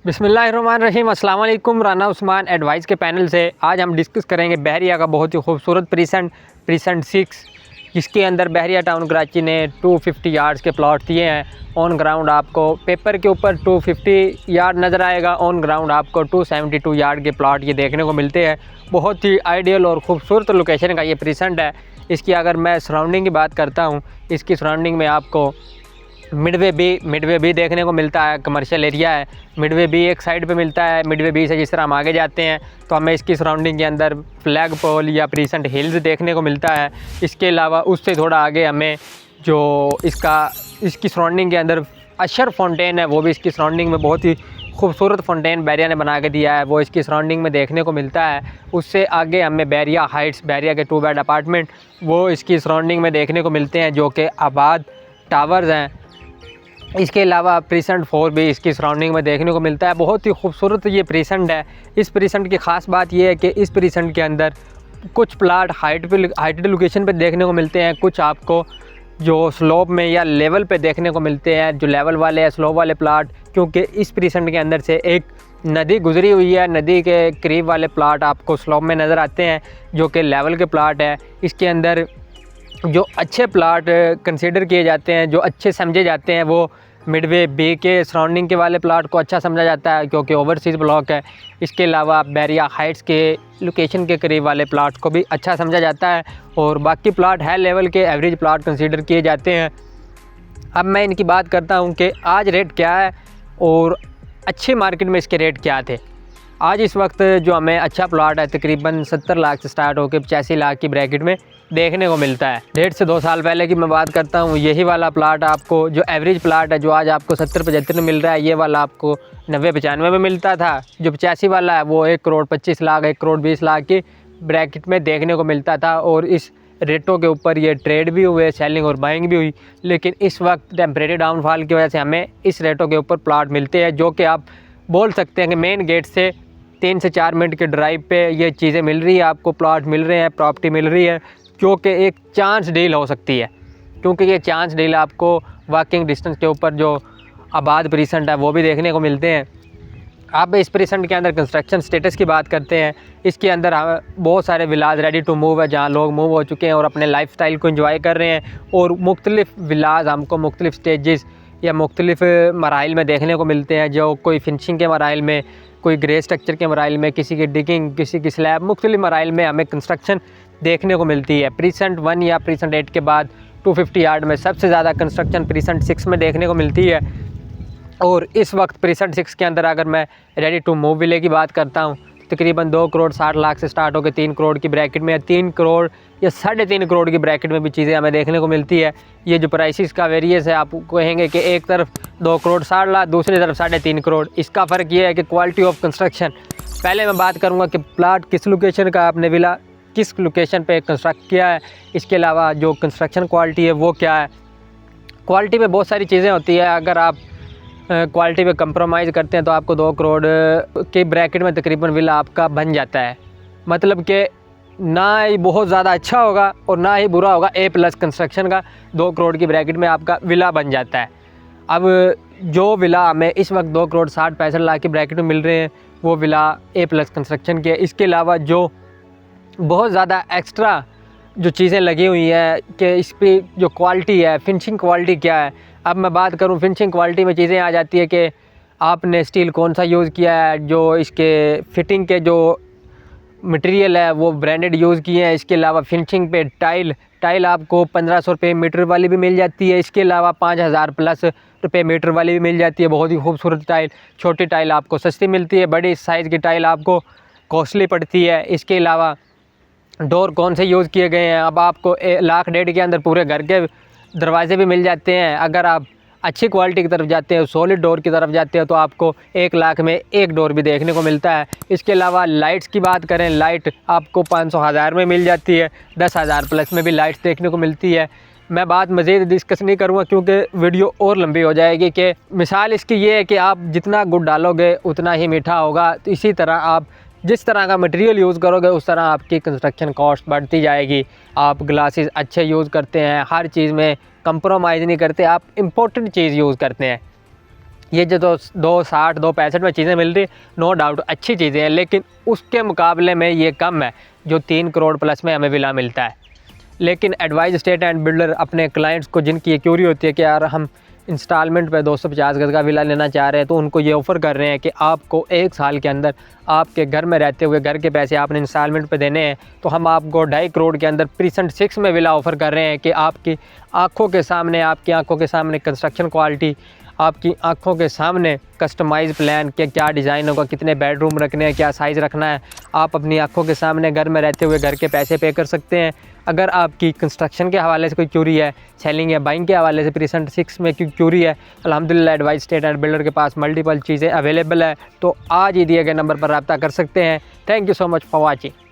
बिस्मिल्लाहिर्रहमानिर्रहीम। अस्सलाम वालेकुम। राना उस्मान एडवाइस के पैनल से आज हम डिस्कस करेंगे बहरिया का बहुत ही खूबसूरत प्रीसेंट 6, जिसके अंदर बहरिया टाउन कराची ने 250 यार्ड्स के प्लॉट दिए हैं। ऑन ग्राउंड आपको पेपर के ऊपर 250 यार्ड नज़र आएगा, ऑन ग्राउंड आपको 272 यार्ड के प्लॉट ये देखने को मिलते हैं। बहुत ही आइडियल और ख़ूबसूरत लोकेशन का ये प्रीसेंट है। इसकी अगर मैं सराउंडिंग की बात करता हूँ, इसकी सराउंडिंग में आपको मिडवे बी देखने को मिलता है। कमर्शियल एरिया है, मिडवे बी एक साइड पे मिलता है। मिडवे बी से जिस तरह हम आगे जाते हैं तो हमें इसकी सराउंडिंग के अंदर फ्लैग पोल या प्रीसेंट हिल्स देखने को मिलता है। इसके अलावा उससे थोड़ा आगे हमें जो इसकी सराउंडिंग के अंदर अशर फाउंटेन है, वो भी इसकी सराउंडिंग में बहुत ही खूबसूरत फाउंटेन बहरिया ने बना के दिया है, वो इसकी सराउंडिंग में देखने को मिलता है। उससे आगे हमें बहरिया हाइट्स, बहरिया के 2 बेड अपार्टमेंट, वो इसकी सराउंडिंग में देखने को मिलते हैं, जो कि आबाद टावर्स हैं। इसके अलावा प्रीसेंट 4 भी इसकी सराउंडिंग में देखने को मिलता है। बहुत ही खूबसूरत ये प्रीसेंट है। इस प्रीसेंट की ख़ास बात यह है कि इस प्रीसेंट के अंदर कुछ प्लाट हाइटेड लोकेशन पे देखने को मिलते हैं, कुछ आपको जो स्लोप में या लेवल पे देखने को मिलते हैं, जो लेवल वाले या स्लोप वाले प्लाट, क्योंकि इस प्रीसेंट के अंदर से एक नदी गुजरी हुई है। नदी के करीब वाले प्लाट आपको स्लोप में नज़र आते हैं, जो कि लेवल के प्लाट है। इसके अंदर जो अच्छे प्लाट कंसीडर किए जाते हैं, जो अच्छे समझे जाते हैं, वो मिडवे बी के सराउंडिंग के वाले प्लाट को अच्छा समझा जाता है, क्योंकि ओवरसीज़ ब्लॉक है। इसके अलावा बहरिया हाइट्स के लोकेशन के करीब वाले प्लाट को भी अच्छा समझा जाता है, और बाकी प्लाट हाई लेवल के एवरेज प्लाट कंसीडर किए जाते हैं। अब मैं इनकी बात करता हूँ कि आज रेट क्या है और अच्छी मार्केट में इसके रेट क्या थे। आज इस वक्त जो हमें अच्छा प्लाट है तकरीबन 70 लाख से स्टार्ट होकर 85 लाख की ब्रैकेट में देखने को मिलता है। 1.5 से 2 साल पहले की मैं बात करता हूँ, यही वाला प्लाट आपको, जो एवरेज प्लाट है, जो आज आपको 70-75 में मिल रहा है, ये वाला आपको 90-95 में मिलता था। जो 85 वाला है वो 1 करोड़ 25 लाख 1 करोड़ 20 लाख की ब्रैकेट में देखने को मिलता था। और इस रेटों के ऊपर ये ट्रेड भी हुए, सेलिंग और बाइंग भी हुई। लेकिन इस वक्त टेम्परेरी डाउनफॉल की वजह से हमें इस रेटों के ऊपर प्लाट मिलते हैं, जो कि आप बोल सकते हैं कि मेन गेट से 3 से 4 मिनट के ड्राइव पे ये चीज़ें मिल रही है, आपको प्लाट मिल रहे हैं, प्रॉपर्टी मिल रही है, जो कि एक चांस डील हो सकती है। क्योंकि ये चांस डील आपको वॉकिंग डिस्टेंस के ऊपर जो आबाद प्रीसेंट है वो भी देखने को मिलते हैं। अब इस प्रीसेंट के अंदर कंस्ट्रक्शन स्टेटस की बात करते हैं। इसके अंदर बहुत सारे विलाज रेडी टू मूव है, जहाँ लोग मूव हो चुके हैं और अपने लाइफस्टाइल को एंजॉय कर रहे हैं। और मुख्तलिफ विलाज हमको मुख्तलिफ स्टेजेस या मुख्तलिफ मराइल में देखने को मिलते हैं, जो कोई फिनिशिंग के मराइल में, कोई ग्रे स्ट्रक्चर के मराइल में, किसी की डिगिंग, किसी की स्लैब, मुख्तलिफ मराइल में हमें कंस्ट्रक्शन देखने को मिलती है। प्रीसेंट 1 या प्रीसेंट 8 के बाद 250 यार्ड में सबसे ज़्यादा कंस्ट्रक्शन प्रीसेंट 6 में देखने को मिलती है। और इस वक्त प्रीसेंट 6 के अंदर अगर मैं रेडी टू मूव विले की बात करता हूँ, तकरीबन 2 करोड़ 60 लाख से स्टार्ट होकर 3 करोड़ की ब्रैकेट में, या 3 करोड़ या 3.5 करोड़ की ब्रैकेट में भी चीज़ें हमें देखने को मिलती है। ये जो प्राइसेस का वेरिएंस है, आप कहेंगे कि एक तरफ 2 करोड़ 60 लाख, दूसरी तरफ 3.5 करोड़। इसका फ़र्क ये है कि क्वालिटी ऑफ कंस्ट्रक्शन। पहले मैं बात करूँगा कि प्लाट किस लोकेशन का आपने विला किस लोकेशन पे कंस्ट्रक्ट किया है। इसके अलावा जो कंस्ट्रक्शन क्वालिटी है वो क्या है। क्वालिटी में बहुत सारी चीज़ें होती है। अगर आप क्वालिटी पे कंप्रोमाइज़ करते हैं तो आपको 2 करोड़ के ब्रैकेट में तकरीबन विला आपका बन जाता है। मतलब कि ना ही बहुत ज़्यादा अच्छा होगा और ना ही बुरा होगा, A+ कंस्ट्रक्शन का 2 करोड़ की ब्रैकेट में आपका विला बन जाता है। अब जो विला हमें इस वक्त 2 करोड़ 60-65 लाख की ब्रैकेट में मिल रहे हैं, वो विला A+ कंस्ट्रक्शन के है। इसके अलावा जो बहुत ज़्यादा एक्स्ट्रा जो चीज़ें लगी हुई हैं कि इस पर जो क्वालिटी है, फिनिशिंग क्वालिटी क्या है। अब मैं बात करूं फिनिशिंग क्वालिटी में, चीज़ें आ जाती है कि आपने स्टील कौन सा यूज़ किया है, जो इसके फिटिंग के जो मटेरियल है वो ब्रांडेड यूज़ किए हैं। इसके अलावा फिनिशिंग पे टाइल आपको 1500 रुपये मीटर वाली भी मिल जाती है। इसके अलावा 5000+ रुपये मीटर वाली भी मिल जाती है। बहुत ही खूबसूरत टाइल, छोटी टाइल आपको सस्ती मिलती है, बड़ी साइज़ की टाइल आपको कॉस्टली पड़ती है। इसके अलावा डोर कौन से यूज़ किए गए हैं, अब आपको 1.5 लाख के अंदर पूरे घर के दरवाजे भी मिल जाते हैं। अगर आप अच्छी क्वालिटी की तरफ जाते हैं, सॉलिड डोर की तरफ जाते हैं, तो आपको 1 लाख में 1 डोर भी देखने को मिलता है। इसके अलावा लाइट्स की बात करें, लाइट आपको 500-1000 में मिल जाती है, 10,000+ में भी लाइट्स देखने को मिलती है। मैं बात मज़ीद डिस्कस नहीं करूँगा क्योंकि वीडियो और लंबी हो जाएगी। कि मिसाल इसकी ये है कि आप जितना गुड़ डालोगे उतना ही मीठा होगा। तो इसी तरह आप जिस तरह का मटेरियल यूज़ करोगे उस तरह आपकी कंस्ट्रक्शन कॉस्ट बढ़ती जाएगी। आप ग्लासेस अच्छे यूज़ करते हैं, हर चीज़ में कंप्रोमाइज़ नहीं करते, आप इम्पोर्टेंट चीज़ यूज़ करते हैं। ये जो 260 265 में चीज़ें मिल रही, नो डाउट अच्छी चीज़ें हैं, लेकिन उसके मुकाबले में ये कम है जो 3 करोड़ प्लस में हमें विला मिलता है। लेकिन एडवाइस एस्टेट एंड बिल्डर अपने क्लाइंट्स को, जिनकी ये क्यूरी होती है कि यार हम इंस्टॉलमेंट पे 250 गज़ का विला लेना चाह रहे हैं, तो उनको ये ऑफ़र कर रहे हैं कि आपको 1 साल के अंदर आपके घर में रहते हुए घर के पैसे आपने इंस्टॉलमेंट पे देने हैं। तो हम आपको 2.5 करोड़ के अंदर प्रीसेंट 6 में विला ऑफ़र कर रहे हैं कि आपकी आँखों के सामने कंस्ट्रक्शन क्वालिटी, आपकी आंखों के सामने कस्टमाइज़ प्लान के क्या डिज़ाइन होगा, कितने बेडरूम रखने हैं, क्या साइज़ रखना है, आप अपनी आंखों के सामने घर में रहते हुए घर के पैसे पे कर सकते हैं। अगर आपकी कंस्ट्रक्शन के हवाले से कोई क्यूरी है, सेलिंग या बाइंग के हवाले से प्रीसेंट 6 में कोई क्यूरी है, अल्हम्दुलिल्लाह एडवाइस एस्टेट एंड बिल्डर के पास मल्टीपल चीज़ें अवेलेबल है। तो आज ही दिए गए नंबर पर रब्ता कर सकते हैं। Thank you so much for watching.